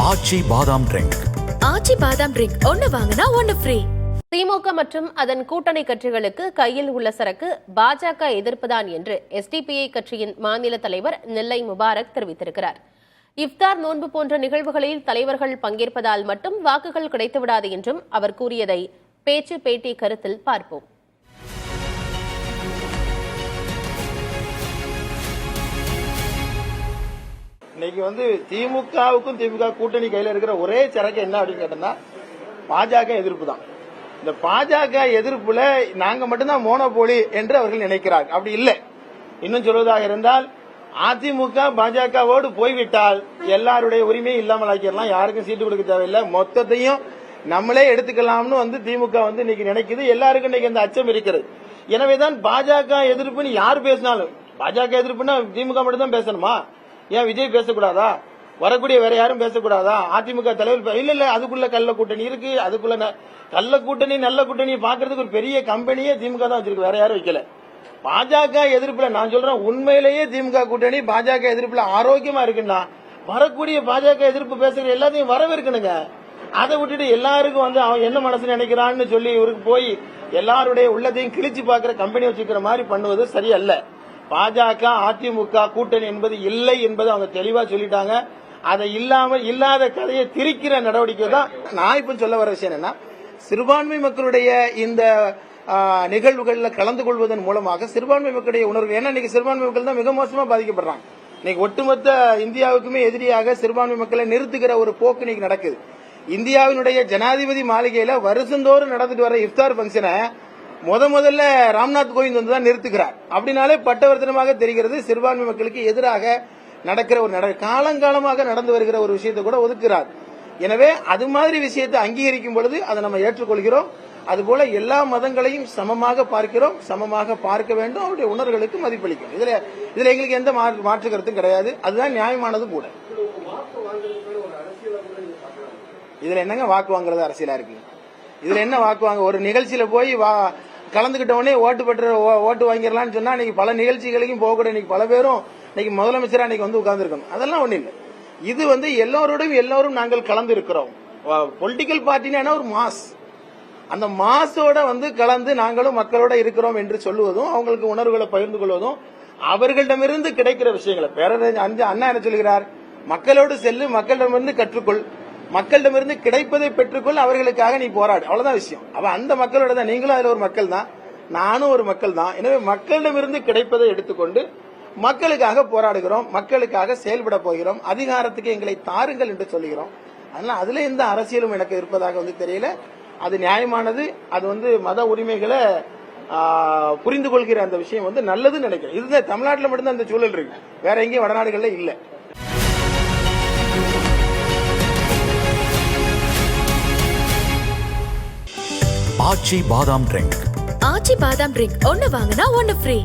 ஆச்சி பாதாம் ட்ரிங்க். ஆச்சி பாதாம் ட்ரிங்க் ஒன்னு வாங்கினா ஒன்னு ஃப்ரீ. திமுக மற்றும் அதன் கூட்டணி கட்சிகளுக்கு கையில் உள்ள சரக்கு பாஜக எதிர்ப்புதான் என்று எஸ்டிபிஐ கட்சியின் மாநில தலைவர் நெல்லை முபாரக் தெரிவித்திருக்கிறார். இஃப்தார் நோன்பு போன்ற நிகழ்வுகளில் தலைவர்கள் பங்கேற்பதால் மட்டும் வாக்குகள் கிடைத்துவிடாது என்றும் அவர் கூறியதை பேச்சு பேட்டி கருத்தில் பார்ப்போம். இன்னைக்கு திமுகவுக்கும் திமுக கூட்டணி கையில இருக்கிற ஒரே சரக்கு என்ன அப்படின்னு கேட்டா பாஜக எதிர்ப்பு தான். இந்த பாஜக எதிர்ப்புல நாங்க மட்டும்தான் மோனோபோலி என்று அவர்கள் நினைக்கிறார்கள். அப்படி இல்லை. இன்னும் சொல்வதாக இருந்தால் அதிமுக பாஜகவோடு போய்விட்டால் எல்லாருடைய உரிமையும் இல்லாமல் ஆக்கிடலாம். யாருக்கும் சீட்டு கொடுக்க தேவையில்லை. மொத்தத்தையும் நம்மளே எடுத்துக்கலாம்னு திமுக இன்னைக்கு நினைக்குது. எல்லாருக்கும் இன்னைக்கு அந்த அச்சம் இருக்கிறது. எனவேதான் பாஜக எதிர்ப்புன்னு யார் பேசினாலும், பாஜக எதிர்ப்புன்னா திமுக மட்டும் தான் பேசணுமா? ஏன் விஜய் பேசக்கூடாதா? வரக்கூடிய வேற யாரும் பேசக்கூடாதா? அதிமுக தலைவர் இல்ல அதுக்குள்ள கள்ள கூட்டணி இருக்கு. அதுக்குள்ள கள்ள கூட்டணி நல்ல கூட்டணி பாக்குறதுக்கு ஒரு பெரிய கம்பெனியே திமுக தான் வச்சிருக்கு. வேற யாரும் வைக்கல. பாஜக எதிர்ப்புல நான் சொல்றேன், உண்மையிலேயே திமுக கூட்டணி பாஜக எதிர்ப்புல ஆரோக்கியமா இருக்குன்னா வரக்கூடிய பாஜக எதிர்ப்பு பேசுகிற எல்லாத்தையும் வரவேற்கணுங்க. அதை விட்டுட்டு எல்லாருக்கும் அவன் என்ன மனசு நினைக்கிறான்னு சொல்லி இவருக்கு போய் எல்லாருடைய உள்ளத்தையும் கிழிச்சு பாக்குற கம்பெனி வச்சுக்கிற மாதிரி பண்ணுவது சரியல்ல. பாஜக அதிமுக கூட்டணி என்பது இல்லை என்பது அவங்க தெளிவா சொல்லிட்டாங்க. அதை இல்லாத கதையை திரிக்கிற நடவடிக்கை தான். நான் இப்ப சொல்ல வர விஷயம் என்னன்னா, சிறுபான்மை மக்களுடைய இந்த நிகழ்வுகளில் கலந்து கொள்வதன் மூலமாக சிறுபான்மை மக்களுடைய உணர்வு, ஏன்னா இன்னைக்கு சிறுபான்மை மக்கள் தான் மிக மோசமா பாதிக்கப்படுறாங்க. இன்னைக்கு ஒட்டுமொத்த இந்தியாவுக்குமே எதிரியாக சிறுபான்மை மக்களை நிறுத்துகிற ஒரு போக்கு இன்னைக்கு நடக்குது. இந்தியாவினுடைய ஜனாதிபதி மாளிகையில வருஷந்தோறும் நடந்துட்டு வர இஃப்தார் பங்கனை முதல்ல ராம்நாத் கோவிந்த் தான் நிறுத்துகிறார். அப்படின்னாலே பட்டவர்த்தனமாக தெரிகிறது சிறுபான்மை மக்களுக்கு எதிராக நடக்கிற ஒரு காலங்காலமாக நடந்து வருகிற ஒரு விஷயத்தை கூட ஒதுக்குகிறார். எனவே அது மாதிரி விஷயத்தை அங்கீகரிக்கும் பொழுது அதை நம்ம ஏற்றுக்கொள்கிறோம். அதுபோல எல்லா மதங்களையும் சமமாக பார்க்கிறோம், சமமாக பார்க்க வேண்டும். அவருடைய உணர்வுகளுக்கு மதிப்பளிக்கும். இதுல எங்களுக்கு எந்த மாற்று கருத்தும் கிடையாது. அதுதான் நியாயமானது கூட. இதுல என்னங்க வாக்கு வாங்குறது அரசியலா இருக்கு? இதுல என்ன வாக்கு வாங்க? ஒரு நிகழ்ச்சியில போய் கலந்துகிட்டவனே ஓட்டு வாங்கிடலாம்னு சொன்னா இன்னைக்கு பல நிகழ்ச்சிகளுக்கும் போகக்கூட இன்னைக்கு பல பேரும் இன்னைக்கு முதலமைச்சரா இன்னைக்கு உட்கார்ந்துருக்கணும். அதெல்லாம் ஒண்ணு இல்லை. இது எல்லோரும் நாங்கள் கலந்து இருக்கிறோம். பொலிட்டிக்கல் பார்ட்டினா ஒரு மாஸ், அந்த மாசோட கலந்து நாங்களும் மக்களோட இருக்கிறோம் என்று சொல்லுவதும், அவங்களுக்கு உணர்வுகளை பகிர்ந்து கொள்வதும், அவர்களிடமிருந்து கிடைக்கிற விஷயங்களை பேரறிஞர் அண்ணா என்ன சொல்கிறார்? மக்களோடு செல்லு, மக்களிடமிருந்து கற்றுக்கொள், மக்களிடமிருந்து கிடைப்பதை பெற்றுக்கொள், அவர்களுக்காக நீ போராடு. அவ்வளவுதான் விஷயம். அவ அந்த மக்களோட தான். நீங்களும் அதுல ஒரு மக்கள் தான், நானும் ஒரு மக்கள் தான். எனவே மக்களிடமிருந்து கிடைப்பதை எடுத்துக்கொண்டு மக்களுக்காக போராடுகிறோம், மக்களுக்காக செயல்பட போகிறோம். அதிகாரத்துக்கு எங்களை தாருங்கள் என்று சொல்லுகிறோம். அதனால அதுல எந்த அரசியலும் எனக்கு இருப்பதாக தெரியல. அது நியாயமானது. அது மத உரிமைகளை புரிந்து கொள்கிற அந்த விஷயம் நல்லதுன்னு நினைக்கிறேன். இதுதான் தமிழ்நாட்டில் மட்டும்தான் அந்த சூழல் இருக்கு. வேற எங்கேயும் வடநாடுகள்ல இல்ல. ஆச்சி பாதாம் ட்ரிங்க். ஆச்சி பாதாம் ட்ரிங்க் ஒன்னு வாங்கினா ஒன்னு ஃப்ரீ.